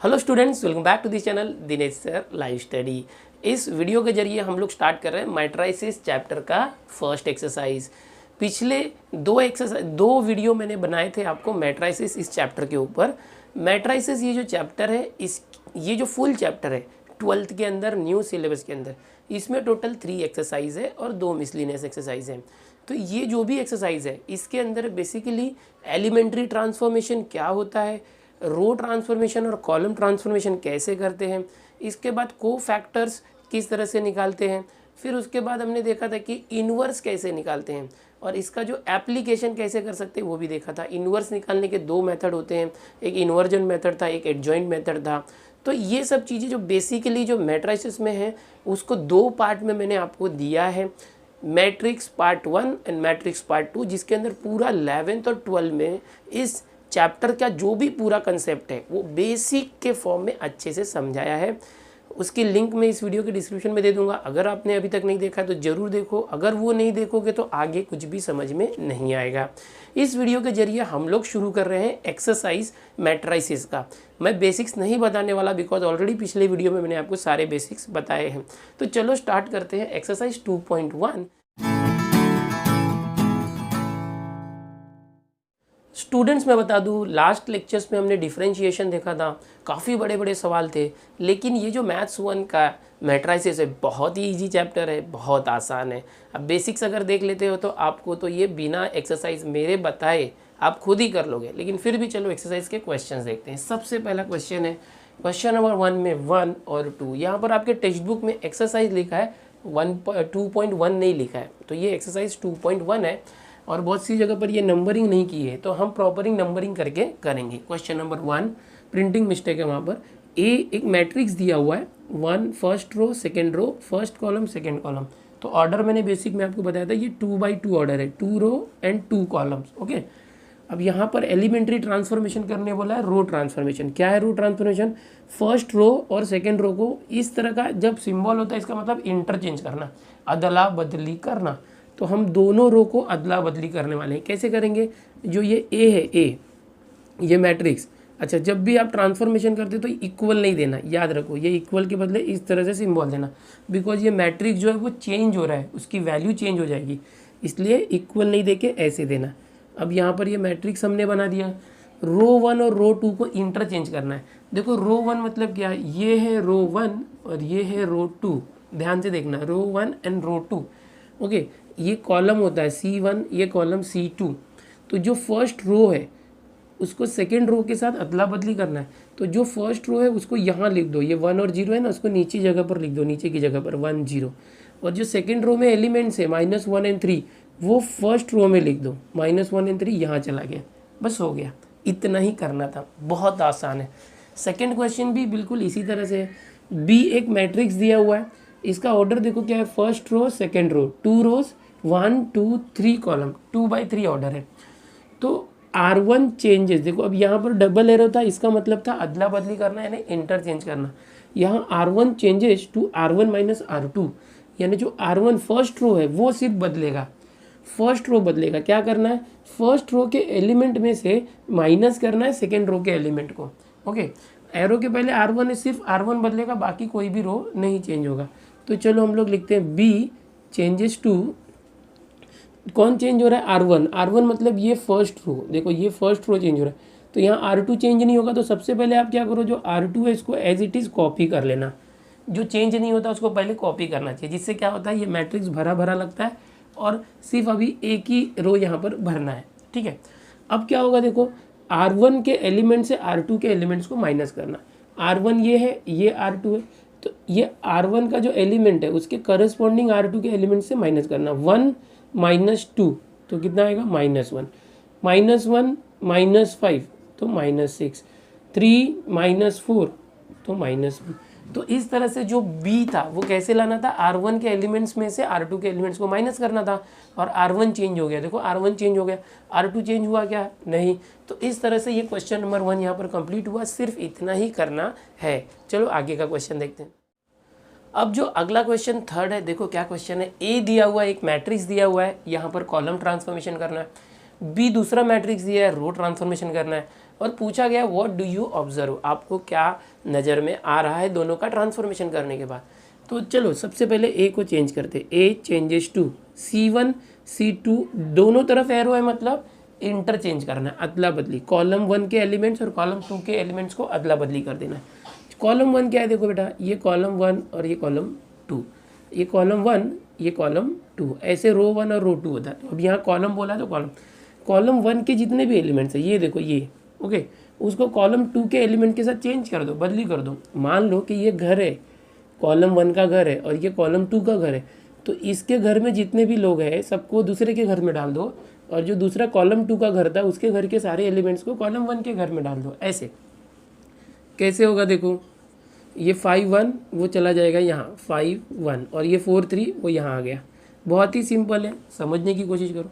Hello students, welcome back to this channel Dinesh sir live study. इस video के जरिए हम लोग स्टार्ट कर रहे हैं मैट्राइसिस चैप्टर का फर्स्ट एक्सरसाइज। पिछले दो वीडियो मैंने बनाए थे आपको मैट्राइसिस इस चैप्टर के ऊपर। मैट्राइसिस ये जो चैप्टर है, ये जो फुल चैप्टर है 12th के अंदर न्यू सिलेबस के अंदर, इसमें टोटल 3 एक्सरसाइज है और 2 मिसलिनियस एक्सरसाइज हैं। तो ये जो भी एक्सरसाइज है इसके अंदर बेसिकली एलिमेंट्री ट्रांसफॉर्मेशन क्या होता है, रो ट्रांसफॉर्मेशन और कॉलम ट्रांसफॉर्मेशन कैसे करते हैं, इसके बाद को फैक्टर्स किस तरह से निकालते हैं, फिर उसके बाद हमने देखा था कि इन्वर्स कैसे निकालते हैं और इसका जो एप्लीकेशन कैसे कर सकते हैं वो भी देखा था। इन्वर्स निकालने के 2 मेथड होते हैं, एक इन्वर्जन मेथड था, एक एडजॉइंट मेथड था। तो ये सब चीज़ें जो बेसिकली जो मैट्रिसेस में है उसको 2 पार्ट में मैंने आपको दिया है, matrix part 1 and matrix part 2, जिसके अंदर पूरा 11th और 12 में इस चैप्टर का जो भी पूरा कंसेप्ट है वो बेसिक के फॉर्म में अच्छे से समझाया है। उसकी लिंक मैं इस वीडियो के डिस्क्रिप्शन में दे दूंगा। अगर आपने अभी तक नहीं देखा तो ज़रूर देखो, अगर वो नहीं देखोगे तो आगे कुछ भी समझ में नहीं आएगा। इस वीडियो के जरिए हम लोग शुरू कर रहे हैं एक्सरसाइज मैट्राइसिस का। मैं बेसिक्स नहीं बताने वाला बिकॉज ऑलरेडी पिछले वीडियो में मैंने आपको सारे बेसिक्स बताए हैं। तो चलो स्टार्ट करते हैं एक्सरसाइज 2.1। स्टूडेंट्स मैं बता दूं, लास्ट लेक्चर्स में हमने डिफरेंशिएशन देखा था, काफ़ी बड़े बड़े सवाल थे। लेकिन ये जो मैथ्स 1 का मैट्राइसिस है बहुत ही इजी चैप्टर है, बहुत आसान है। अब बेसिक्स अगर देख लेते हो तो आपको तो ये बिना एक्सरसाइज मेरे बताए आप खुद ही कर लोगे। लेकिन फिर भी चलो एक्सरसाइज के क्वेश्चन देखते हैं। सबसे पहला क्वेश्चन है क्वेश्चन नंबर 1 में 1 और 2। यहाँ पर आपके टेक्स्ट बुक में एक्सरसाइज लिखा है 2.1 नहीं लिखा है, तो ये एक्सरसाइज 2.1 है और बहुत सी जगह पर ये नंबरिंग नहीं की है, तो हम प्रॉपरिंग नंबरिंग करके करेंगे। क्वेश्चन नंबर 1 प्रिंटिंग मिस्टेक है, वहाँ पर एक मैट्रिक्स दिया हुआ है 1 first row second row first column second column. तो ऑर्डर मैंने बेसिक में आपको बताया था ये 2x2 ऑर्डर है, 2 रो एंड 2 कॉलम्स। ओके, अब यहाँ पर एलिमेंट्री ट्रांसफॉर्मेशन करने बोला है, रो ट्रांसफॉर्मेशन। क्या है रो ट्रांसफॉर्मेशन? फर्स्ट रो और सेकेंड रो को इस तरह का जब सिम्बॉल होता है इसका मतलब इंटरचेंज करना, अदला बदली करना। तो हम दोनों रो को अदला बदली करने वाले हैं। कैसे करेंगे? जो ये ए है, ए ये मैट्रिक्स, अच्छा जब भी आप ट्रांसफॉर्मेशन करते हो तो इक्वल नहीं देना, याद रखो ये इक्वल के बदले इस तरह से सिंबल देना, बिकॉज ये मैट्रिक्स जो है वो चेंज हो रहा है, उसकी वैल्यू चेंज हो जाएगी, इसलिए इक्वल नहीं देके ऐसे देना। अब यहाँ पर ये मैट्रिक्स हमने बना दिया, रो 1 और रो 2 को इंटरचेंज करना है। देखो रो 1 मतलब क्या, ये है रो 1 और ये है रो 2, ध्यान से देखना, रो 1 एंड रो 2। ओके, ये कॉलम होता है C1, ये कॉलम C2। तो जो फर्स्ट रो है उसको सेकेंड रो के साथ अदला बदली करना है। तो जो फर्स्ट रो है उसको यहाँ लिख दो, ये 1 और 0 है ना, उसको नीचे जगह पर लिख दो, नीचे की जगह पर 1 0। और जो सेकेंड रो में एलिमेंट्स है -1 एंड 3 वो फर्स्ट रो में लिख दो, -1 एंड 3 यहाँ चला गया, बस हो गया। इतना ही करना था, बहुत आसान है। सेकेंड क्वेश्चन भी बिल्कुल इसी तरह से है। बी एक मैट्रिक्स दिया हुआ है, इसका ऑर्डर देखो क्या है, फर्स्ट रो सेकेंड रो, 2 रोज 1 2 3 कॉलम, 2x3 ऑर्डर है। तो R1 चेंजेस, देखो अब यहाँ पर डबल एरो था, इसका मतलब था अदला बदली करना यानी इंटरचेंज करना। यहाँ R1 changes to R1 minus R2, यानी जो R1 फर्स्ट रो है वो सिर्फ बदलेगा, फर्स्ट रो बदलेगा। क्या करना है? फर्स्ट रो के एलिमेंट में से माइनस करना है सेकेंड रो के एलिमेंट को। ओके, एरो के पहले R1 है, सिर्फ R1 बदलेगा, बाकी कोई भी रो नहीं चेंज होगा। तो चलो हम लोग लिखते हैं B चेंजेस टू, कौन चेंज हो रहा है? R1। R1 मतलब ये फर्स्ट रो, देखो ये फर्स्ट रो चेंज हो रहा है, तो यहाँ R2 चेंज नहीं होगा। तो सबसे पहले आप क्या करो, जो R2 है इसको एज इट इज़ कॉपी कर लेना, जो चेंज नहीं होता उसको पहले कॉपी करना चाहिए, जिससे क्या होता है ये मैट्रिक्स भरा भरा लगता है और सिर्फ अभी एक ही रो यहाँ पर भरना है। ठीक है, अब क्या होगा, देखो R1 के एलिमेंट से R2 के एलिमेंट्स को माइनस करना। R1 ये है, ये R2 है, तो ये R1 का जो एलिमेंट है उसके करस्पॉन्डिंग R2 के एलिमेंट से माइनस करना। 1 -2 तो कितना आएगा? -1, -1 -5 तो -6, 3 -4 तो -1। तो इस तरह से जो B था वो कैसे लाना था, R1 के एलिमेंट्स में से R2 के एलिमेंट्स को माइनस करना था और R1 चेंज हो गया। देखो R1 चेंज हो गया, R2 चेंज हुआ क्या? नहीं। तो इस तरह से ये क्वेश्चन नंबर 1 यहाँ पर कंप्लीट हुआ, सिर्फ इतना ही करना है। चलो आगे का क्वेश्चन देखते हैं। अब जो अगला क्वेश्चन थर्ड है, देखो क्या क्वेश्चन है। ए दिया हुआ है, एक मैट्रिक्स दिया हुआ है, यहाँ पर कॉलम ट्रांसफॉर्मेशन करना है। बी दूसरा मैट्रिक्स दिया है, रो ट्रांसफॉर्मेशन करना है। और पूछा गया व्हाट डू यू ऑब्जर्व, आपको क्या नज़र में आ रहा है दोनों का ट्रांसफॉर्मेशन करने के बाद। तो चलो सबसे पहले ए को चेंज करते, ए चेंजेस टू C1 C2, दोनों तरफ एरो है मतलब इंटरचेंज करना है, अदला बदली, कॉलम 1 के एलिमेंट्स और कॉलम 2 के एलिमेंट्स को अदला बदली कर देना है। कॉलम 1 क्या है, देखो बेटा ये कॉलम 1 और ये कॉलम 2, ये कॉलम 1 ये कॉलम 2, ऐसे रो 1 और रो 2 होता है। तो अब यहाँ कॉलम बोला तो कॉलम 1 के जितने भी एलिमेंट्स है, ये देखो ये, ओके, उसको कॉलम 2 के एलिमेंट के साथ चेंज कर दो, बदली कर दो। मान लो कि ये घर है, कॉलम 1 का घर है और ये कॉलम 2 का घर है, तो इसके घर में जितने भी लोग हैं सबको दूसरे के घर में डाल दो, और जो दूसरा कॉलम 2 का घर था उसके घर के सारे एलिमेंट्स को कॉलम 1 के घर में डाल दो। ऐसे कैसे होगा, देखो ये 5 1 वो चला जाएगा यहाँ 5 1, और ये 4 3 वो यहाँ आ गया। बहुत ही सिंपल है, समझने की कोशिश करो।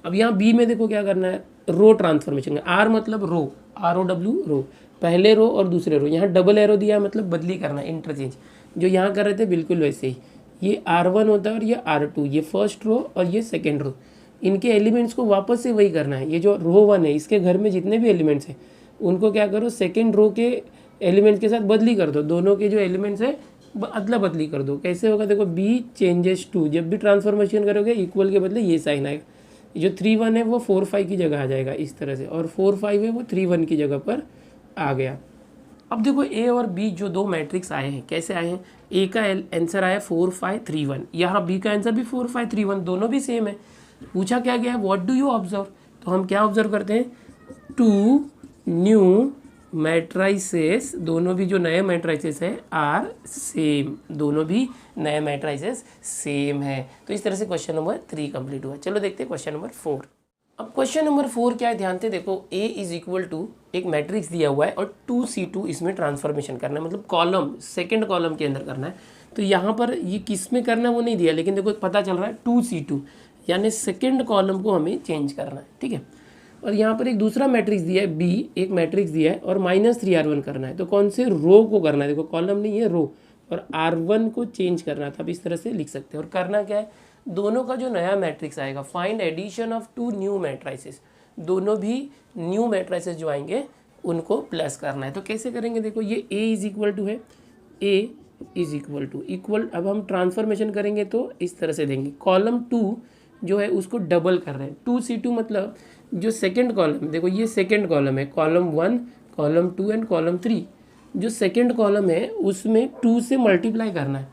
अब यहाँ बी में देखो क्या करना है, रो ट्रांसफॉर्मेशन का, आर मतलब रो, ROW रो, पहले रो और दूसरे रो, यहाँ डबल एरो दिया है मतलब बदली करना, इंटरचेंज, जो यहाँ कर रहे थे बिल्कुल वैसे ही। ये R1 होता है और ये R2, ये फर्स्ट रो और ये सेकेंड रो, इनके एलिमेंट्स को वापस से वही करना है। ये जो रो 1 है इसके घर में जितने भी एलिमेंट्स हैं उनको क्या करो, सेकेंड रो के एलिमेंट्स के साथ बदली कर दो, दोनों के जो एलिमेंट्स है अदला बदली कर दो। कैसे होगा, देखो B चेंजेस टू, जब भी ट्रांसफॉर्मेशन करोगे इक्वल के बदले ये साइन आएगा, जो 3 1 है वो 4 5 की जगह आ जाएगा इस तरह से, और 4 5 है वो 3 1 की जगह पर आ गया। अब देखो ए और बी जो दो मैट्रिक्स आए हैं कैसे आए हैं, ए का आंसर आया 4 5 3 1, यहाँ बी का आंसर भी 4 5 3 1, दोनों भी सेम है। पूछा क्या गया है, व्हाट डू यू ऑब्जर्व, तो हम क्या ऑब्जर्व करते हैं, 2 न्यू मैट्राइसेस, दोनों भी जो नए मैट्राइसेस है आर सेम, दोनों भी नए मैट्राइसेस सेम है। तो इस तरह से क्वेश्चन नंबर 3 कंप्लीट हुआ। चलो देखते हैं क्वेश्चन नंबर 4। अब क्वेश्चन नंबर 4 क्या है, ध्यान से देखो, A इज इक्वल टू एक मैट्रिक्स दिया हुआ है और 2C2 इसमें ट्रांसफॉर्मेशन करना है, मतलब कॉलम सेकंड कॉलम के अंदर करना है। तो यहाँ पर ये किस में करना है वो नहीं दिया, लेकिन देखो पता चल रहा है 2C2, यानी सेकंड कॉलम को हमें चेंज करना है, ठीक है। और यहाँ पर एक दूसरा मैट्रिक्स दिया है B, एक मैट्रिक्स दिया है और -3R1 करना है। तो कौन से रो को करना है, देखो कॉलम नहीं है रो, और R1 को चेंज करना था, अब इस तरह से लिख सकते हैं। और करना क्या है, दोनों का जो नया मैट्रिक्स आएगा, find addition of 2 new matrices, दोनों भी न्यू मैट्राइसेस जो आएंगे उनको प्लस करना है। तो कैसे करेंगे, देखो ये A इज इक्वल टू है, A is equal to equal, अब हम ट्रांसफॉर्मेशन करेंगे तो इस तरह से देंगे, कॉलम 2 जो है उसको डबल कर रहे हैं, 2C2 मतलब जो सेकंड कॉलम, देखो ये सेकंड कॉलम है, कॉलम 1 कॉलम 2 एंड कॉलम 3, जो सेकंड कॉलम है उसमें 2 से मल्टीप्लाई करना है।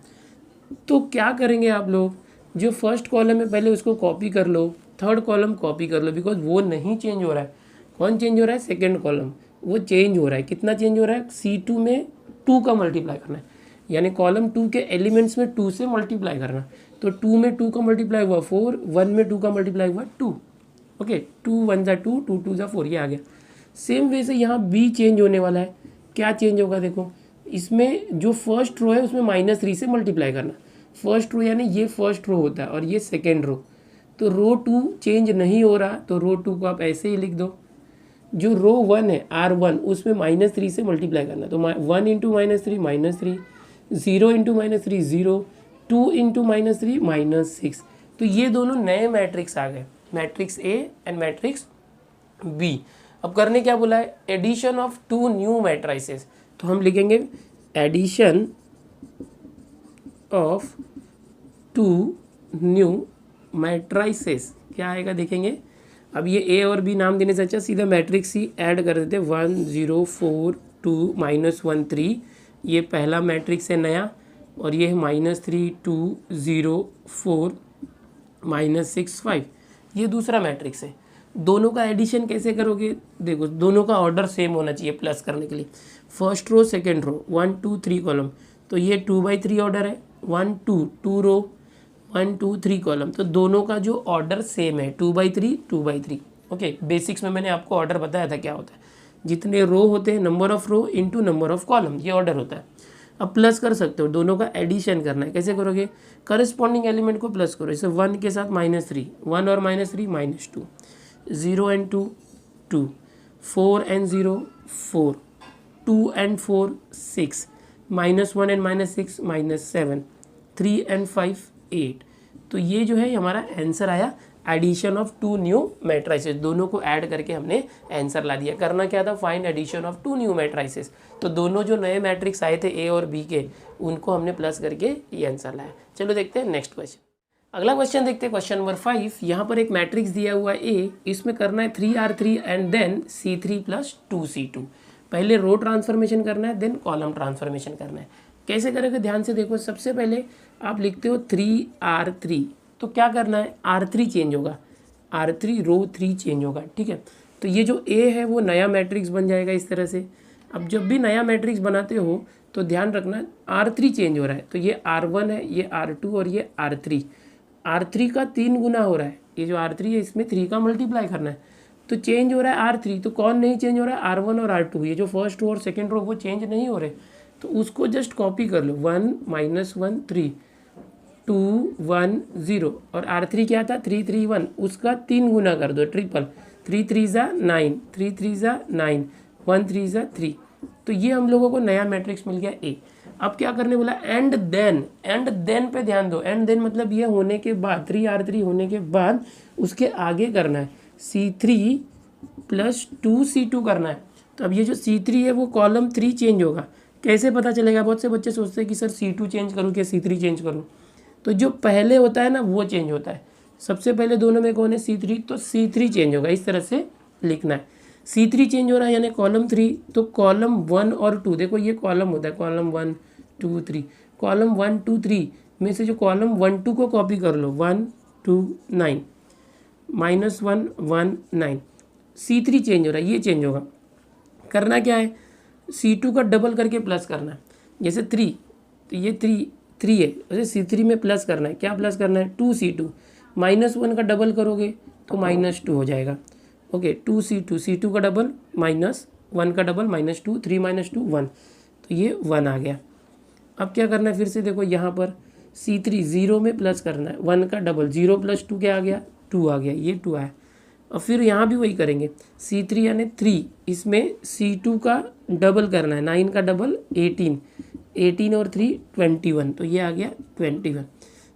तो क्या करेंगे आप लोग, जो फर्स्ट कॉलम है पहले उसको कॉपी कर लो, थर्ड कॉलम कॉपी कर लो, बिकॉज वो नहीं चेंज हो रहा है। कौन चेंज हो रहा है, सेकंड कॉलम, वो चेंज हो रहा है। कितना चेंज हो रहा है, C2 में 2 का मल्टीप्लाई करना है, यानी कॉलम 2 के एलिमेंट्स में 2 से मल्टीप्लाई करना। तो 2 में 2 का मल्टीप्लाई हुआ 4, 1 में 2 का मल्टीप्लाई हुआ 2, ओके, 2 1 जा 2, 2 2 जा 4, ये आ गया। सेम वे से यहाँ B चेंज होने वाला है। क्या चेंज होगा, देखो इसमें जो फर्स्ट रो है उसमें -3 से मल्टीप्लाई करना, फर्स्ट रो यानी ये फर्स्ट रो होता है और ये सेकेंड रो, तो रो 2 चेंज नहीं हो रहा, तो रो 2 को आप ऐसे ही लिख दो। जो रो 1 है R1 उसमें -3 से मल्टीप्लाई करना, तो 1 इंटू -3 -3, 0 इंटू -3 0, 2 इंटू -3 -6। तो ये दोनों नए मैट्रिक्स आ गए, matrix A and matrix B। अब करने क्या बोला है, एडिशन ऑफ 2 न्यू मैट्राइसेस, तो हम लिखेंगे एडिशन ऑफ 2 न्यू मैट्राइसेस, क्या आएगा देखेंगे। अब ये A और B नाम देने से अच्छा सीधा मैट्रिक्स ही ऐड कर देते, 1 0 4 2 -1 3, ये पहला मैट्रिक्स है नया, और ये है -3 2 0 4 -6 5, ये दूसरा मैट्रिक्स है। दोनों का एडिशन कैसे करोगे, देखो दोनों का ऑर्डर सेम होना चाहिए प्लस करने के लिए, first row second row 1 2 3 column, तो ये 2/3 ऑर्डर है, 1 2 2 रो 1 2 3 कॉलम, तो दोनों का जो ऑर्डर सेम है 2/3 2/3। ओके, बेसिक्स में मैंने आपको ऑर्डर बताया था क्या होता है, जितने रो होते हैं number of row into number of column, ये ऑर्डर होता है। अब प्लस कर सकते हो, दोनों का एडिशन करना है, कैसे करोगे, करस्पॉन्डिंग एलिमेंट को प्लस करो, जैसे 1 के साथ -3, 1 और -3 -2, 0 and 2 2, 4 and 0 4, 2 and 4 6, -1 and -6 -7, 3 and 5 8। तो ये जो है हमारा आंसर आया addition of two new matrices, दोनों को ऐड करके हमने आंसर ला दिया। करना क्या था, find addition of two new matrices. तो दोनों जो नए मैट्रिक्स आए थे ए और बी के, उनको हमने प्लस करके ये आंसर लाया। चलो देखते हैं नेक्स्ट क्वेश्चन। अगला क्वेश्चन देखते हैं, क्वेश्चन नंबर 5। यहाँ पर एक मैट्रिक्स दिया हुआ है ए, इसमें करना है 3R3 and then C3 + 2C2। पहले रो ट्रांसफॉर्मेशन करना है, देन कॉलम ट्रांसफॉर्मेशन करना है। कैसे करेंगे ध्यान से देखो। सबसे पहले आप लिखते हो 3R3, तो क्या करना है, R3 चेंज होगा, R3 रो 3 चेंज होगा, ठीक है। तो ये जो ए है वो नया मैट्रिक्स बन जाएगा इस तरह से। अब जब भी नया मैट्रिक्स बनाते हो तो ध्यान रखना R3 चेंज हो रहा है, तो ये R1 है, ये R2 और ये R3। R3 का 3 गुना हो रहा है, ये जो R3 है इसमें 3 का मल्टीप्लाई करना है, तो चेंज हो रहा है R3। तो कौन नहीं चेंज हो रहा है, R1 और R2। ये जो फर्स्ट रो और सेकेंड रो वो चेंज नहीं हो रहे, तो उसको जस्ट कॉपी कर लो। 1 - 1 3, 2 1 0, और R3 क्या था 3 3 1, उसका 3 गुना कर दो, ट्रिपल। 3 3 ज़ा 9, 3 3 ज़ा 9, 1 3 ज़ा 3। तो ये हम लोगों को नया मैट्रिक्स मिल गया ए। अब क्या करने बोला, एंड देन पे ध्यान दो। एंड देन मतलब ये होने के बाद, 3R3 होने के बाद उसके आगे करना है C3 + 2C2 करना है। तो अब ये जो C3 है वो कॉलम 3 चेंज होगा। कैसे पता चलेगा, बहुत से बच्चे सोचते हैं कि सर C2 चेंज करूँ क्या C3 चेंज करूँ। तो जो पहले होता है ना वो चेंज होता है। सबसे पहले दोनों में कौन है, C3, तो C3 चेंज होगा, इस तरह से लिखना है। C3 चेंज हो रहा है यानी कॉलम 3, तो कॉलम 1 और 2, देखो ये कॉलम होता है, कॉलम 1 2 3, कॉलम 1 2 3 में से जो कॉलम 1 2 को कॉपी कर लो, 1 2 9 -1 1 9। C3 चेंज हो रहा है, ये चेंज होगा। करना क्या है, C2 का डबल करके प्लस करना है। जैसे 3, तो ये 3 है, वैसे C3 में प्लस करना है। क्या प्लस करना है, 2C2। -1 का डबल करोगे तो -2 हो जाएगा। ओके, 2C2, C2 का डबल -1 का डबल -2, 3 - 2 1, तो ये 1 आ गया। अब क्या करना है, फिर से देखो यहाँ पर C3 0 में प्लस करना है, 1 का डबल, 0 + 2 क्या आ गया, 2 आ गया, ये 2 आया। और फिर यहाँ भी वही करेंगे, C3 यानी 3, इसमें C2 का डबल करना है, 9 का डबल 18, 18 और 3 21, तो ये आ गया 21।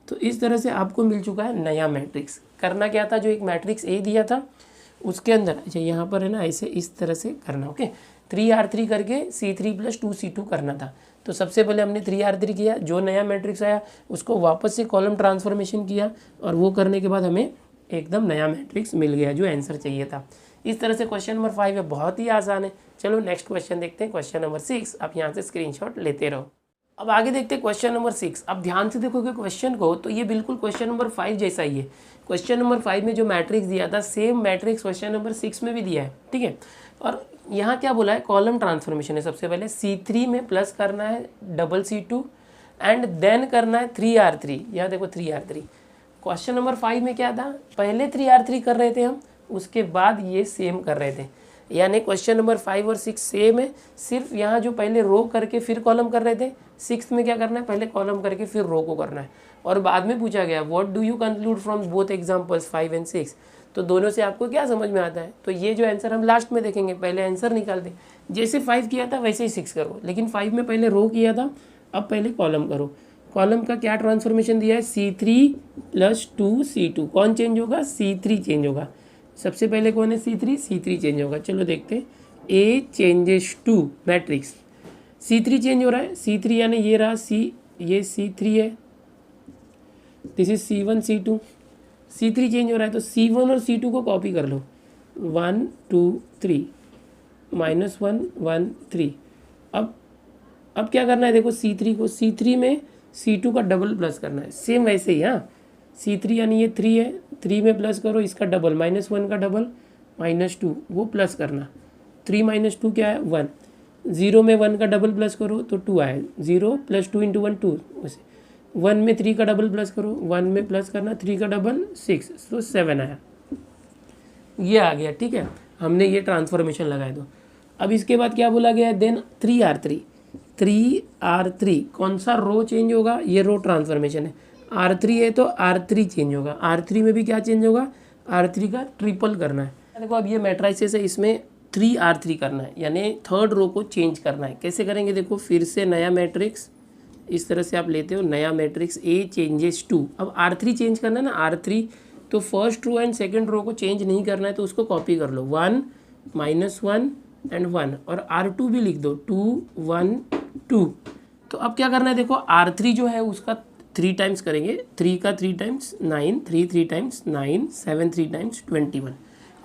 तो इस तरह से आपको मिल चुका है नया मैट्रिक्स। करना क्या था, जो एक मैट्रिक्स ए दिया था उसके अंदर, अच्छा यहाँ पर है ना, ऐसे इस तरह से करना। ओके, 3R3 करके C3 + 2C2 करना था। तो सबसे पहले हमने 3R3 किया, जो नया मैट्रिक्स आया उसको वापस से कॉलम ट्रांसफॉर्मेशन किया, और वो करने के बाद हमें एकदम नया मैट्रिक्स मिल गया जो आंसर चाहिए था। इस तरह से क्वेश्चन नंबर 5 है, बहुत ही आसान है। चलो नेक्स्ट क्वेश्चन देखते हैं, क्वेश्चन नंबर 6। आप यहाँ से स्क्रीनशॉट लेते रहो। अब आगे देखते हैं क्वेश्चन नंबर 6। अब ध्यान से देखोगे क्वेश्चन को, तो ये बिल्कुल क्वेश्चन नंबर 5 जैसा ही है। क्वेश्चन नंबर 5 में जो मैट्रिक्स दिया था, सेम मैट्रिक्स क्वेश्चन नंबर 6 में भी दिया है, ठीक है। और यहाँ क्या बोला है, कॉलम ट्रांसफॉर्मेशन है। सबसे पहले C3 में प्लस करना है डबल C2 एंड देन करना है 3R3। यहाँ देखो 3R3। क्वेश्चन नंबर 5 में क्या था, पहले 3R3 कर रहे थे हम, उसके बाद ये सेम कर रहे थे। यानी क्वेश्चन नंबर 5 और 6 सेम है, सिर्फ यहाँ जो पहले रो करके फिर कॉलम कर रहे थे, 6 में क्या करना है, पहले कॉलम करके फिर रो को करना है। और बाद में पूछा गया what do you conclude from both examples 5 and 6। तो दोनों से आपको क्या समझ में आता है, तो ये जो आंसर हम लास्ट में देखेंगे, पहले आंसर निकाल दें। जैसे 5 किया था वैसे ही 6 करो, लेकिन 5 में पहले रो किया था, अब पहले कॉलम करो। कॉलम का क्या ट्रांसफॉर्मेशन दिया है, C3 + 2C2। कौन चेंज होगा, C3 चेंज होगा। सबसे पहले कौन है, C3 चेंज होगा। चलो देखते हैं, A changes to matrix, C3 change हो रहा है। C3 यानी ये रहा ये C3 है, this is C1 C2, C3 change हो रहा है, तो C1 और C2 को कॉपी कर लो, 1 2 3 -1 1 3। अब क्या करना है, देखो C3 में C2 का डबल प्लस करना है, सेम वैसे ही। हाँ, C3 यानी ये 3 है, 3 में प्लस करो इसका डबल, -1 का डबल -2, वो प्लस करना। 3 - 2 क्या है, 1। 0 में 1 का डबल प्लस करो तो 2 आए, 0 + 2 × 1 2। वैसे 1 में 3 का डबल प्लस करो, 1 में प्लस करना 3 का डबल 6, तो 7 आया, ये आ गया, ठीक है। हमने ये ट्रांसफॉर्मेशन लगाए दो। अब इसके बाद क्या बोला गया है, देन 3R3 कौन सा रो चेंज होगा, ये रो ट्रांसफॉर्मेशन है। R3 है तो R3 चेंज होगा, R3 में भी क्या चेंज होगा, R3 का ट्रिपल करना है। देखो अब ये मैट्राइसेस है, इसमें 3R3 करना है, यानी थर्ड रो को चेंज करना है। कैसे करेंगे, देखो फिर से नया मैट्रिक्स, इस तरह से आप लेते हो नया मैट्रिक्स A चेंजेस टू। अब R3 चेंज करना है ना, R3 तो first row and second row को चेंज नहीं करना है तो उसको कॉपी कर लो, 1 -1 एंड 1, और R2 भी लिख दो, 2 1 2। तो अब क्या करना है देखो, R3 जो है उसका 3 टाइम्स करेंगे, 3 का 3 टाइम्स 9, 3 3 टाइम्स 9, 7 3 टाइम्स 21।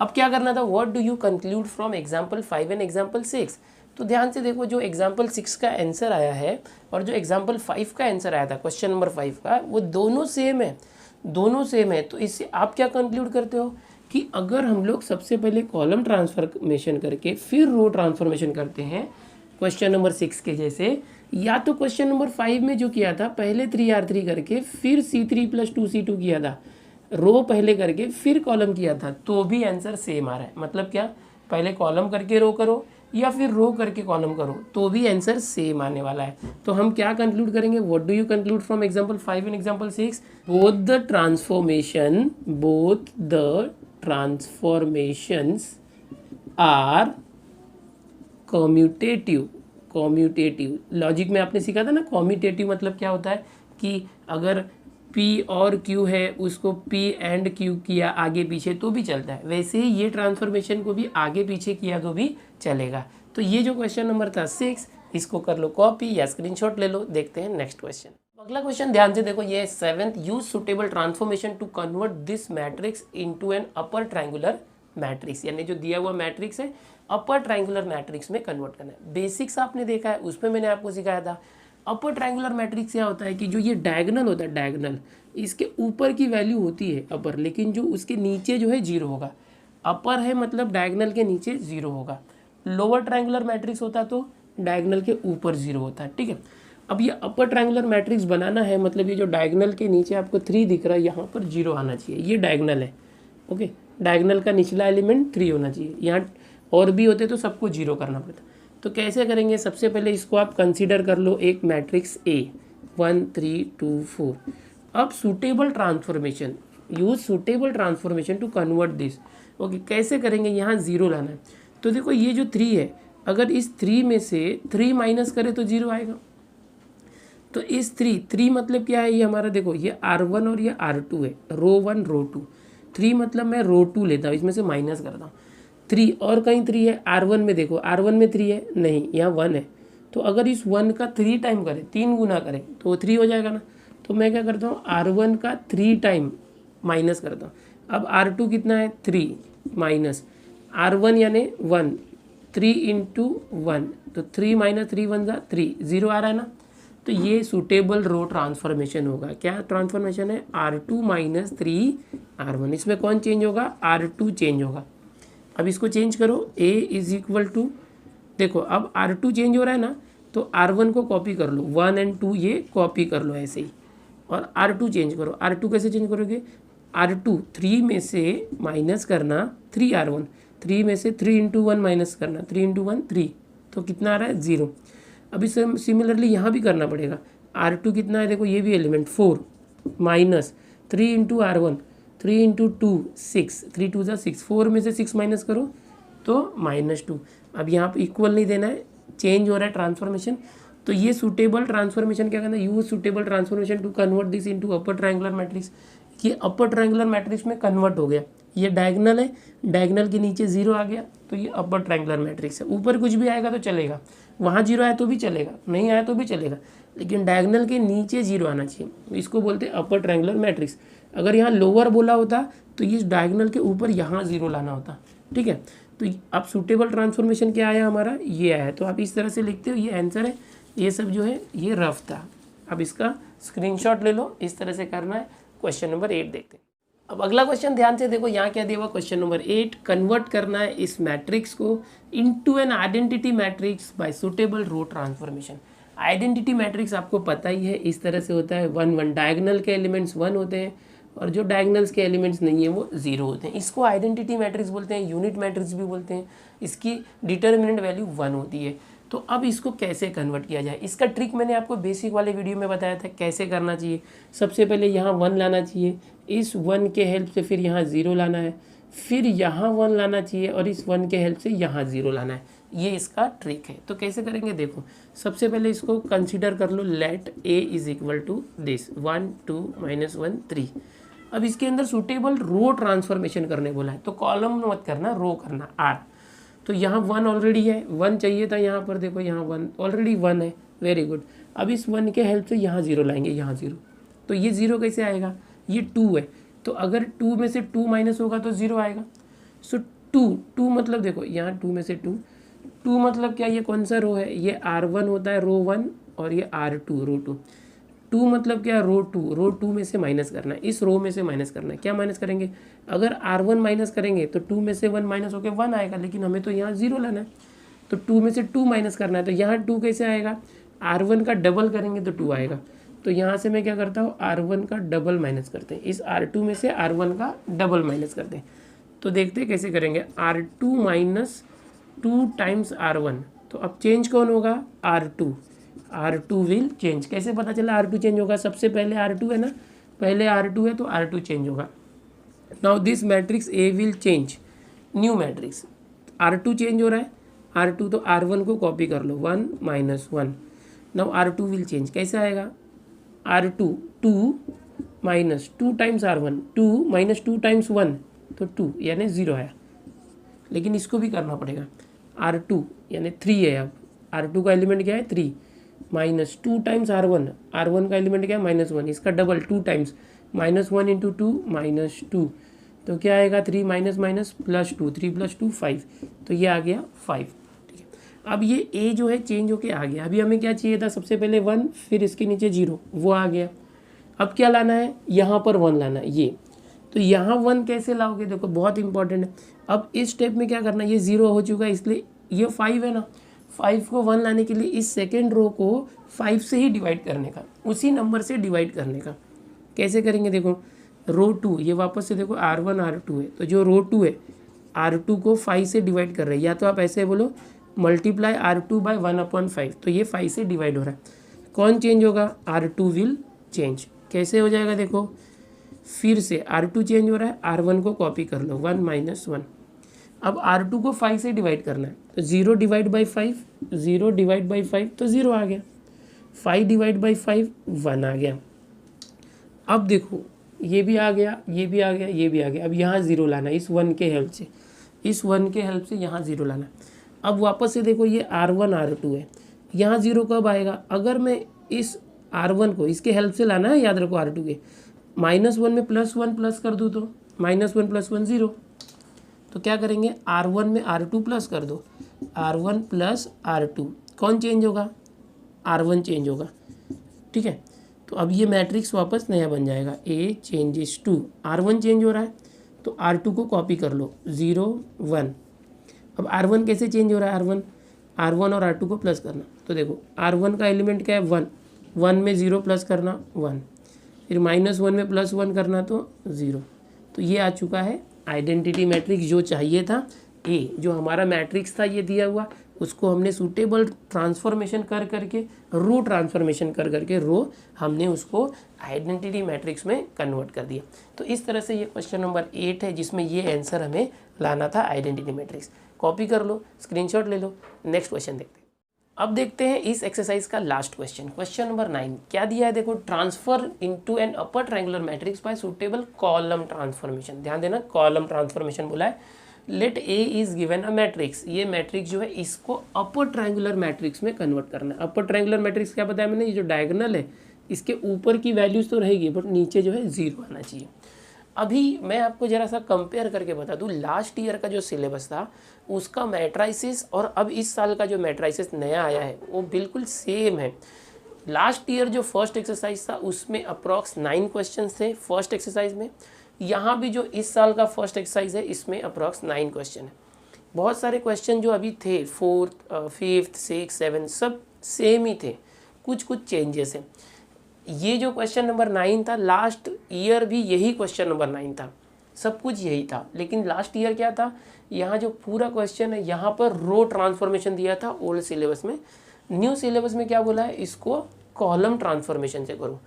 अब क्या करना था, what do you conclude from example 5 and example 6। तो ध्यान से देखो, जो एग्जाम्पल 6 का आंसर आया है और जो एग्जाम्पल 5 का आंसर आया था क्वेश्चन नंबर 5 का, वो दोनों सेम है, दोनों सेम है। तो इससे आप क्या कंक्लूड करते हो कि अगर हम लोग सबसे पहले कॉलम ट्रांसफॉर्मेशन करके फिर रो ट्रांसफॉर्मेशन करते हैं क्वेश्चन नंबर 6 के जैसे, या तो क्वेश्चन नंबर 5 में जो किया था पहले 3R3 करके फिर C3 + 2C2 किया था, रो पहले करके फिर कॉलम किया था, तो भी आंसर सेम आ रहा है। मतलब क्या, पहले कॉलम करके रो करो या फिर रो करके कॉलम करो, तो भी आंसर सेम आने वाला है। तो हम क्या कंक्लूड करेंगे, what do you conclude from example 5 and example 6, both the transformations are commutative. Commutative logic में आपने सीखा था ना, कम्यूटेटिव मतलब क्या होता है कि अगर P और Q है उसको P एंड Q किया आगे पीछे तो भी चलता है, वैसे ही ये ट्रांसफॉर्मेशन को भी आगे पीछे किया तो भी चलेगा। तो ये जो क्वेश्चन नंबर था 6, इसको कर लो कॉपी या स्क्रीनशॉट ले लो। देखते हैं नेक्स्ट क्वेश्चन। अगला क्वेश्चन ध्यान से देखो, ये 7th, use suitable transformation to convert this matrix into an upper triangular matrix, यानी जो दिया हुआ मैट्रिक्स है अपर ट्रायंगुलर मैट्रिक्स में कन्वर्ट करना है। बेसिक्स आपने देखा है, उसमें मैंने आपको सिखाया था। अपर ट्रायंगुलर मैट्रिक्स क्या होता है कि जो ये डायगोनल होता है, डायगोनल इसके ऊपर की वैल्यू होती है अपर, लेकिन जो उसके नीचे जो है 0 होगा। अपर है मतलब डायगोनल के नीचे 0 होगा। लोअर ट्रायंगुलर मैट्रिक्स होता तो डायगोनल के ऊपर 0 होता है, ठीक है। अब ये अपर ट्रायंगुलर मैट्रिक्स बनाना है, मतलब ये जो डायगोनल के नीचे आपको 3 दिख रहा है, यहाँ पर 0 आना चाहिए। ये डायगोनल है, ओके। डायगोनल का निचला एलिमेंट 3 होना चाहिए। यहाँ और भी होते तो सबको 0 करना पड़ता। तो कैसे करेंगे, सबसे पहले इसको आप कंसीडर कर लो एक मैट्रिक्स A, 1 3 2 4। अब suitable transformation, use suitable transformation to convert this, okay. कैसे करेंगे, यहाँ 0 लाना है। तो देखो ये जो 3 है, अगर इस 3 में से 3 माइनस करें तो 0 आएगा। तो इस 3 मतलब क्या है, ये हमारा देखो ये R1 और ये R2 है, रो 1 रो 2। 3 मतलब मैं रो 2 लेता हूँ, इसमें से माइनस करता हूँ। 3 और कहीं 3 है, R1 में देखो, R1 में 3 है नहीं, यहाँ 1 है। तो अगर इस 1 का 3 टाइम करें, 3 गुना करें तो 3 हो जाएगा ना। तो मैं क्या करता हूँ, R1 का 3 टाइम माइनस करता हूँ। अब R2 कितना है, 3 माइनस R1 यानी 1, 3 × 1, तो 3 - 3 1 = 3, 0 आ रहा है ना। तो ये सूटेबल रो ट्रांसफॉर्मेशन होगा। क्या ट्रांसफॉर्मेशन है, R2 - 3R1। इसमें कौन चेंज होगा, R2 चेंज होगा। अब इसको चेंज करो, A = देखो अब R2 चेंज हो रहा है ना, तो R1 को कॉपी कर लो, 1 और 2 ये कॉपी कर लो ऐसे ही, और R2 चेंज करो। R2 कैसे चेंज करोगे, R2 3 में से माइनस करना 3R1, 3 में से 3 × 1 माइनस करना, 3 × 1 3, तो कितना आ रहा है, 0। अब इसे सिमिलरली यहाँ भी करना पड़ेगा। R2 कितना है, देखो ये भी एलिमेंट 4 माइनस 3 × R1, 3 × 2 6, 3 2 = 6, 4 में से 6 माइनस करो तो -2। अब यहाँ पे इक्वल नहीं देना है, चेंज हो रहा है ट्रांसफॉर्मेशन। तो ये सूटेबल ट्रांसफॉर्मेशन क्या करना है, use suitable transformation to convert this into upper triangular matrix. ये अपर ट्रायंगुलर मैट्रिक्स में कन्वर्ट हो गया। ये डायगोनल है, डायगोनल के नीचे 0 आ गया, तो ये अपर ट्रायंगुलर मैट्रिक्स है। ऊपर कुछ भी आएगा तो चलेगा, वहाँ 0 आया तो भी चलेगा, नहीं आया तो भी चलेगा, लेकिन डायगोनल के नीचे 0 आना चाहिए। इसको बोलते हैं अपर ट्रायंगुलर मैट्रिक्स। अगर यहाँ लोअर बोला होता तो ये डायगोनल के ऊपर यहाँ 0 लाना होता, ठीक है। तो अब सूटेबल ट्रांसफॉर्मेशन क्या आया हमारा, ये आया। तो आप इस तरह से लिखते हो, ये आंसर है। ये सब जो है ये रफ था। अब इसका स्क्रीनशॉट ले लो, इस तरह से करना है। क्वेश्चन नंबर 8 देखते हैं। अब अगला क्वेश्चन ध्यान से देखो, यहाँ क्या दिया हुआ, क्वेश्चन नंबर 8, कन्वर्ट करना है इस मैट्रिक्स को into an identity matrix by suitable row transformation. Identity matrix आपको पता ही है, इस तरह से होता है 1 1, डायगोनल के एलिमेंट्स 1 होते हैं और जो डायगोनल्स के एलिमेंट्स नहीं है वो 0 होते हैं। इसको आइडेंटिटी मैट्रिक्स बोलते हैं, यूनिट मैट्रिक्स भी बोलते हैं। इसकी डिटर्मिनेंट वैल्यू 1 होती है। तो अब इसको कैसे कन्वर्ट किया जाए, इसका ट्रिक मैंने आपको बेसिक वाले वीडियो में बताया था कैसे करना चाहिए। सबसे पहले यहाँ 1 लाना चाहिए, इस 1 के हेल्प से फिर यहाँ 0 लाना है, फिर यहाँ 1 लाना चाहिए और इस 1 के हेल्प से यहाँ 0 लाना है। ये इसका ट्रिक है। तो कैसे करेंगे देखो, सबसे पहले इसको कंसीडर कर लो, लेट A = दिस 1 2 - 1 3। अब इसके अंदर सूटेबल रो ट्रांसफॉर्मेशन करने बोला है, तो कॉलम मत करना, रो करना आर। तो यहाँ 1 ऑलरेडी है, 1 चाहिए था यहाँ पर, देखो यहाँ 1 ऑलरेडी 1 है, वेरी गुड। अब इस 1 के हेल्प से यहाँ 0 लाएंगे, यहाँ 0, तो ये 0 कैसे आएगा, ये 2 है, तो अगर 2 में से 2 माइनस होगा तो 0 आएगा। सो 2 मतलब देखो यहाँ 2 में से 2 मतलब क्या, ये कौन सा रो है, ये R1 होता है, रो 1, और ये R2 रो 2 मतलब क्या, रो 2 में से माइनस करना है, इस रो में से माइनस करना है। क्या माइनस करेंगे, अगर R1 माइनस करेंगे तो 2 में से 1 माइनस होकर 1 आएगा, लेकिन हमें तो यहाँ 0 लाना है, तो 2 में से 2 माइनस करना है, तो यहाँ 2 कैसे आएगा, R1 का डबल करेंगे तो 2 आएगा। तो यहाँ से मैं क्या करता हूँ, R1 का डबल माइनस करते हैं, इस R2 में से R1 का डबल माइनस करते हैं। तो देखते हैं कैसे करेंगे, R2 माइनस 2 टाइम्स R1, तो अब चेंज कौन होगा, R2 विल चेंज। कैसे पता चला R2 चेंज होगा, सबसे पहले R2 है ना, पहले R2 है तो R2 चेंज होगा। Now this matrix A will change, new matrix, R2 change हो रहा है, R2 तो R1 को कॉपी कर लो, 1 minus 1। Now R2 will change, कैसे आएगा, R2 2 minus 2 times R1, 2 minus 2 times 1 तो 2 यानी 0 आया, लेकिन इसको भी करना पड़ेगा। R2 यानी 3 है, अब R2 का एलिमेंट क्या है 3, माइनस 2 टाइम्स R1 का एलिमेंट क्या है -1, इसका डबल 2 टाइम्स, -1 इंटू 2 -2, तो क्या आएगा 3 माइनस माइनस प्लस 2, 3 + 2 5, तो ये आ गया 5। ठीक है, अब ये A जो है चेंज होके आ गया। अभी हमें क्या चाहिए था, सबसे पहले 1, फिर इसके नीचे 0, वो आ गया। अब क्या लाना है, यहाँ पर 1 लाना है, ये तो यहाँ 1 कैसे लाओगे, देखो बहुत इंपॉर्टेंट है। अब इस स्टेप में क्या करना है, ये 0 हो चुका है, इसलिए ये 5 है ना, 5 को 1 लाने के लिए इस सेकेंड रो को 5 से ही डिवाइड करने का, उसी नंबर से डिवाइड करने का। कैसे करेंगे, देखो रो 2, ये वापस से देखो R1 R2 है, तो जो रो 2 है R2 को 5 से डिवाइड कर रहे हैं, या तो आप ऐसे बोलो मल्टीप्लाई R2 बाय 1/5, तो ये 5 से डिवाइड हो रहा है। कौन चेंज होगा, R2 विल चेंज। कैसे हो जाएगा, देखो फिर से R2 चेंज हो रहा है, R1 को कॉपी कर लो, 1 माइनस 1। अब R2 को 5 से डिवाइड करना है, तो 0 डिवाइड बाई 5, 0 डिवाइड बाई 5 तो 0 आ गया, 5 डिवाइड बाई 5 1 आ गया। अब देखो ये भी आ गया, ये भी आ गया, ये भी आ गया। अब यहाँ 0 लाना है, इस 1 के हेल्प से, इस 1 के हेल्प से यहाँ 0 लाना। अब वापस से देखो ये R1 R2 है, यहाँ 0 कब आएगा, अगर मैं इस R1 को इसके हेल्प से लाना है, याद रखो R2 के, -1 में +1 प्लस कर दूँ तो -1 + 1 0, तो क्या करेंगे, R1 में R2 प्लस कर दो, R1 + R2, कौन चेंज होगा, R1 चेंज होगा। ठीक है, तो अब ये मैट्रिक्स वापस नया बन जाएगा, A changes to, R1 change हो रहा है तो R2 को कॉपी कर लो, 0 1। अब R1 कैसे चेंज हो रहा है, R1 और R2 को प्लस करना, तो देखो R1 का एलिमेंट क्या है 1, 1 में 0 प्लस करना 1, फिर -1 में +1 करना तो 0, तो ये आ चुका है आइडेंटिटी मैट्रिक्स जो चाहिए था। A जो हमारा मैट्रिक्स था ये दिया हुआ, उसको हमने सूटेबल ट्रांसफॉर्मेशन कर करके, रो ट्रांसफॉर्मेशन कर करके रो हमने उसको आइडेंटिटी मैट्रिक्स में कन्वर्ट कर दिया। तो इस तरह से ये क्वेश्चन नंबर 8 है, जिसमें ये आंसर हमें लाना था आइडेंटिटी मैट्रिक्स। कॉपी कर लो, स्क्रीनशॉट ले लो। नेक्स्ट क्वेश्चन देखते हैं। अब देखते हैं इस एक्सरसाइज का लास्ट क्वेश्चन, क्वेश्चन नंबर 9। क्या दिया है, देखो transfer into an upper triangular matrix by suitable column transformation. ध्यान देना, कॉलम ट्रांसफॉर्मेशन बोला है। Let A is given a matrix, ये मैट्रिक्स जो है इसको अपर ट्रायंगुलर मैट्रिक्स में कन्वर्ट करना है। अपर ट्रायंगुलर मैट्रिक्स क्या बताया मैंने, ये जो डायगोनल है इसके ऊपर की वैल्यूज तो रहेगी, बट नीचे जो है 0 आना चाहिए। अभी मैं आपको ज़रा सा कंपेयर करके बता दूं, लास्ट ईयर का जो सिलेबस था उसका मैट्राइसिस और अब इस साल का जो मैट्राइसिस नया आया है वो बिल्कुल सेम है। लास्ट ईयर जो फर्स्ट एक्सरसाइज था उसमें अप्रॉक्स 9 क्वेश्चंस थे फर्स्ट एक्सरसाइज में। यहाँ भी जो इस साल का फर्स्ट एक्सरसाइज है इसमें अप्रॉक्स 9 क्वेश्चन है। बहुत सारे क्वेश्चन जो अभी थे 4th, 5th, 6th, 7th सब सेम ही थे, कुछ कुछ चेंजेस हैं। ये जो क्वेश्चन नंबर 9 था, लास्ट ईयर भी यही क्वेश्चन नंबर 9 था, सब कुछ यही था। लेकिन लास्ट ईयर क्या था, यहाँ जो पूरा क्वेश्चन है यहाँ पर रो ट्रांसफॉर्मेशन दिया था ओल्ड सिलेबस में। न्यू सिलेबस में क्या बोला है, इसको कॉलम ट्रांसफॉर्मेशन से करो।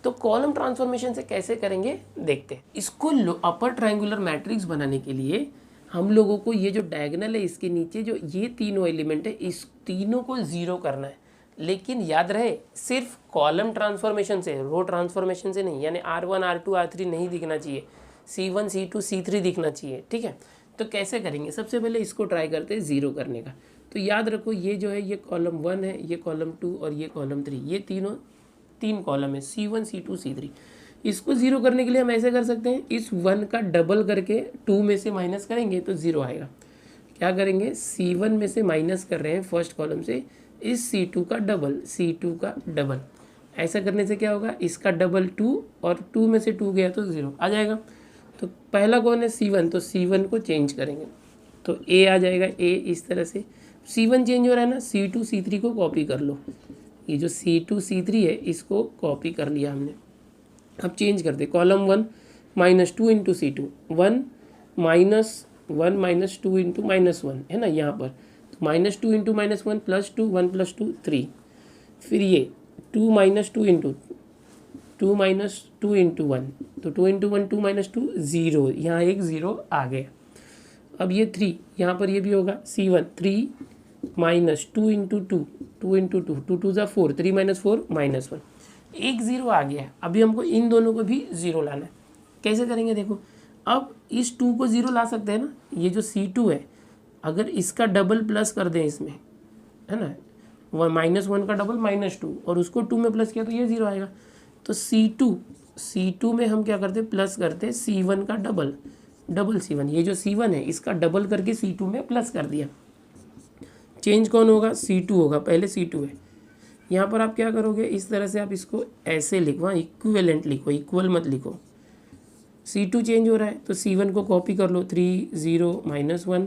तो कॉलम ट्रांसफॉर्मेशन से कैसे करेंगे देखते हैं। इसको अपर ट्रायंगुलर मैट्रिक्स बनाने के लिए हम लोगों को ये जो डायगोनल है इसके नीचे जो ये तीनों एलिमेंट है इस तीनों को 0 करना है। लेकिन याद रहे सिर्फ कॉलम ट्रांसफॉर्मेशन से, रो ट्रांसफॉर्मेशन से नहीं, यानी R1 R2 R3 नहीं दिखना चाहिए, C1 C2 C3 दिखना चाहिए, ठीक है। तो कैसे करेंगे, सबसे पहले इसको ट्राई करते हैं ज़ीरो करने का। तो याद रखो ये जो है ये कॉलम 1 है, ये कॉलम 2 और ये कॉलम 3, ये तीन कॉलम है C1 C2 C3। इसको ज़ीरो करने के लिए हम ऐसे कर सकते हैं, इस 1 का डबल करके 2 में से माइनस करेंगे तो ज़ीरो आएगा। क्या करेंगे, C1 में से माइनस कर रहे हैं फर्स्ट कॉलम से, इस C2 का डबल, ऐसा करने से क्या होगा, इसका डबल 2 और 2 में से 2 गया तो 0 आ जाएगा। तो पहला कौन है, C1, तो C1 को चेंज करेंगे तो A आ जाएगा, A इस तरह से C1 चेंज हो रहा है ना, C2 C3 को कॉपी कर लो, ये जो C2 C3 है इसको कॉपी कर लिया हमने। अब चेंज करते, column 1 -2 into C2, 1 minus 2 into -1 है ना यहाँ पर, तो -2 इंटू -1 +2 1 + 2 3, फिर ये 2 - 2 इंटू 2 - 2 इंटू 1, तो 2 इंटू 1 2 - 2 0, यहाँ एक 0 आ गया। अब ये 3 यहाँ पर ये भी होगा, C1 3 - 2 इंटू 2 2 इंटू 2 2 2 = 4, 3 - 4 -1, एक 0 आ गया है। अभी हमको इन दोनों को भी 0 लाना है। कैसे करेंगे देखो, अब इस 2 को 0 ला सकते हैं ना, ये जो C2 है अगर इसका डबल प्लस कर दें इसमें, है ना, -1 का डबल -2 और उसको 2 में प्लस किया तो ये 0 आएगा। तो C2 में हम क्या करते हैं, प्लस करते हैं C1 का डबल C1, ये जो C1 है इसका डबल करके C2 में प्लस कर दिया। चेंज कौन होगा, C2 होगा, पहले C2 है। यहाँ पर आप क्या करोगे, इस तरह से आप इसको ऐसे लिखवा, इक्विवेलेंट लिखो, इक्वल मत लिखो। C2 चेंज हो रहा है तो C1 को कॉपी कर लो, 3 0 -1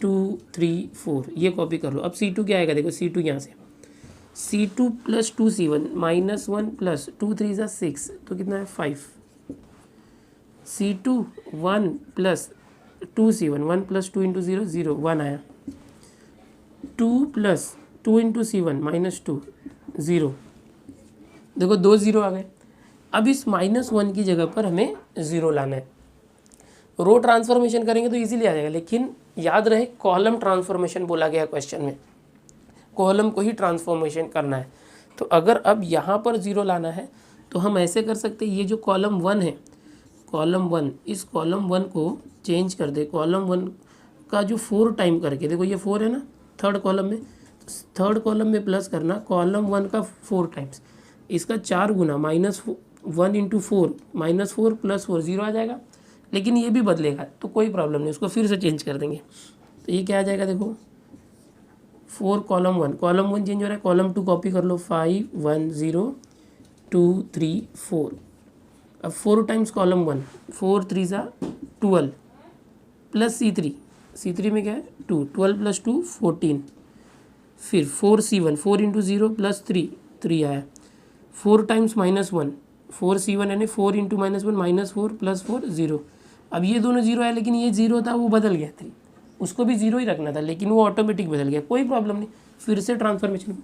2 3 4, ये कॉपी कर लो। अब C2 क्या आएगा देखो, C2 यहाँ से C2 + 2 C1 -1 + 2 3 = 6, तो कितना है 5। C2 1 + 2 C1 1 + 2 इंटू 0 0 1 आया, 2 + 2 इंटू C1 -2 0, देखो 2 0 आ गए। अब इस -1 की जगह पर हमें 0 लाना है। रो ट्रांसफॉर्मेशन करेंगे तो इजीली आ जाएगा, लेकिन याद रहे कॉलम ट्रांसफॉर्मेशन बोला गया क्वेश्चन में, कॉलम को ही ट्रांसफॉर्मेशन करना है। तो अगर अब यहाँ पर 0 लाना है तो हम ऐसे कर सकते हैं, ये जो कॉलम 1 है, कॉलम 1, इस कॉलम 1 को चेंज कर दे, कॉलम 1 का जो 4 टाइम करके, देखो ये 4 है ना थर्ड कॉलम में, थर्ड कॉलम में प्लस करना कॉलम 1 का 4 टाइम्स, इसका 4 गुना -1 इंटू 4 -4 + 4 0 आ जाएगा। लेकिन ये भी बदलेगा तो कोई प्रॉब्लम नहीं, उसको फिर से चेंज कर देंगे। तो ये क्या आ जाएगा देखो, 4 कॉलम 1 चेंज हो रहा है, कॉलम 2 कॉपी कर लो, 5 1 0 2 3 4। अब 4 टाइम्स कॉलम 1, 4 3 = 12 प्लस C3 में क्या है 2, 12 + 2 14, फिर 4 C1 4 इंटू 0 + 3 आया, 4 टाइम्स -1 4 C1 यानी 4 इंटू -1 -4 + 4 0। अब ये दोनों 0 आया, लेकिन ये 0 था वो बदल गया 3, उसको भी 0 ही रखना था लेकिन वो ऑटोमेटिक बदल गया, कोई प्रॉब्लम नहीं, फिर से ट्रांसफॉर्मेशन।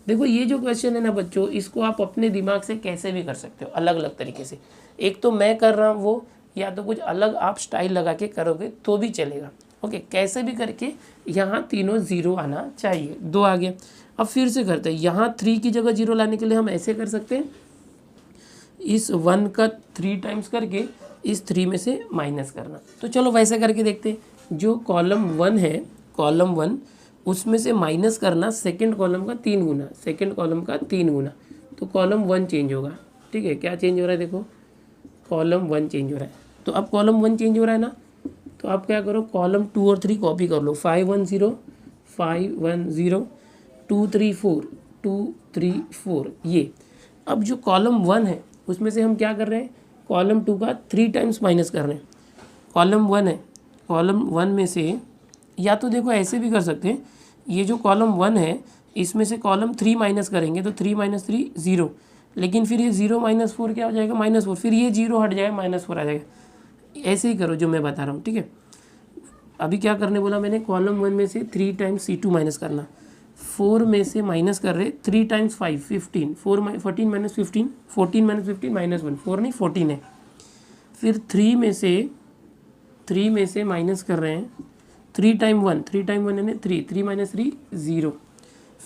देखो ये जो क्वेश्चन है ना बच्चों, इसको आप अपने दिमाग से कैसे भी कर सकते हो, अलग अलग तरीके से। एक तो मैं कर रहा हूँ वो, या तो कुछ अलग आप स्टाइल लगा के करोगे तो भी चलेगा। ओके, कैसे भी करके यहाँ तीनों 0 आना चाहिए। 2 आ गया। अब फिर से करते हैं, यहाँ 3 की जगह 0 लाने के लिए हम ऐसे कर सकते हैं, इस 1 का 3 टाइम्स करके इस 3 में से माइनस करना। तो चलो वैसे करके देखते हैं। जो कॉलम 1 है, कॉलम 1 उसमें से माइनस करना सेकंड कॉलम का 3 गुना, सेकंड कॉलम का 3 गुना, तो कॉलम 1 चेंज होगा। ठीक है, क्या चेंज हो रहा है देखो, कॉलम 1 चेंज हो रहा है। तो अब कॉलम 1 चेंज हो रहा है ना, तो आप क्या करो, कॉलम 2 और 3 कॉपी कर लो, 5 1 0 5 1 0 2 3 4 2 3 4 ये। अब जो कॉलम 1 है उसमें से हम क्या कर रहे हैं, कॉलम 2 का 3 टाइम्स माइनस कर रहे हैं। कॉलम 1 है, कॉलम 1 में से, या तो देखो ऐसे भी कर सकते हैं, ये जो कॉलम 1 है इसमें से कॉलम 3 माइनस करेंगे तो 3 - 3 0, लेकिन फिर ये 0 - 4 क्या हो जाएगा, -4, फिर ये 0 हट जाएगा, -4 आ जाएगा। ऐसे ही करो जो मैं बता रहा हूँ। ठीक है, अभी क्या करने बोला मैंने, कॉलम 1 में से 3 टाइम्स C2 माइनस करना, 4 में से माइनस कर रहे 3 टाइम्स 5 15, 14 - 15 14 - 15 -1, 4 नहीं 14 है। फिर 3 में से माइनस कर रहे हैं 3 टाइम 1 यानी 3 3 - 3 0,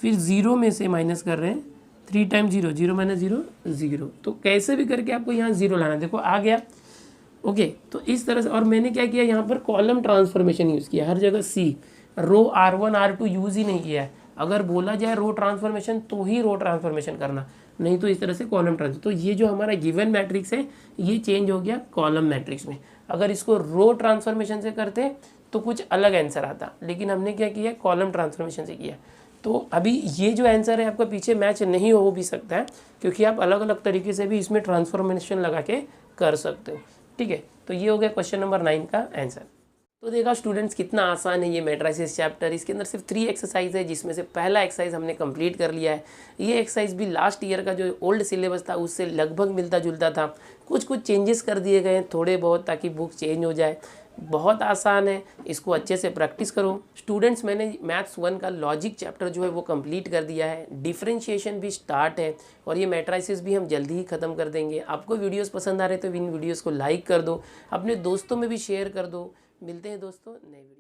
फिर 0 में से माइनस कर रहे हैं, 3 टाइम 0, 0 माइनस 0 0। तो कैसे भी करके आपको यहाँ 0 लाना, देखो आ गया। ओके, तो इस तरह से। और मैंने क्या किया यहाँ पर कॉलम ट्रांसफॉर्मेशन यूज़ किया, हर जगह सी, रो R1 R2 यूज़ ही नहीं किया है। अगर बोला जाए रो ट्रांसफॉर्मेशन तो ही रो ट्रांसफॉर्मेशन करना, नहीं तो इस तरह से कॉलम ट्रांसफर। तो ये जो हमारा गिवन मैट्रिक्स है ये चेंज हो गया कॉलम मैट्रिक्स में। अगर इसको रो ट्रांसफॉर्मेशन से करते तो कुछ अलग आंसर आता, लेकिन हमने क्या किया, कॉलम ट्रांसफॉर्मेशन से किया। तो अभी ये जो आंसर है आपका पीछे मैच नहीं हो भी सकता है, क्योंकि आप अलग अलग तरीके से भी इसमें ट्रांसफॉर्मेशन लगा के कर सकते हो। ठीक है, तो ये हो गया क्वेश्चन नंबर 9 का आंसर। तो देखा स्टूडेंट्स कितना आसान है ये मैट्रिसेस चैप्टर। इसके अंदर सिर्फ 3 एक्सरसाइज है, जिसमें से पहला एक्सरसाइज हमने कंप्लीट कर लिया है। ये एक्सरसाइज भी लास्ट ईयर का जो ओल्ड सिलेबस था उससे लगभग मिलता जुलता था, कुछ कुछ चेंजेस कर दिए गए हैं थोड़े बहुत, ताकि बुक चेंज हो जाए। बहुत आसान है, इसको अच्छे से प्रैक्टिस करो स्टूडेंट्स। मैंने मैथ्स 1 का लॉजिक चैप्टर जो है वो कंप्लीट कर दिया है, डिफरेंशिएशन भी स्टार्ट है, और ये मैट्रिसेस भी हम जल्दी ही ख़त्म कर देंगे। आपको वीडियोस पसंद आ रहे तो इन वीडियोस को लाइक कर दो, अपने दोस्तों में भी शेयर कर दो। मिलते हैं दोस्तों नए वीडियो।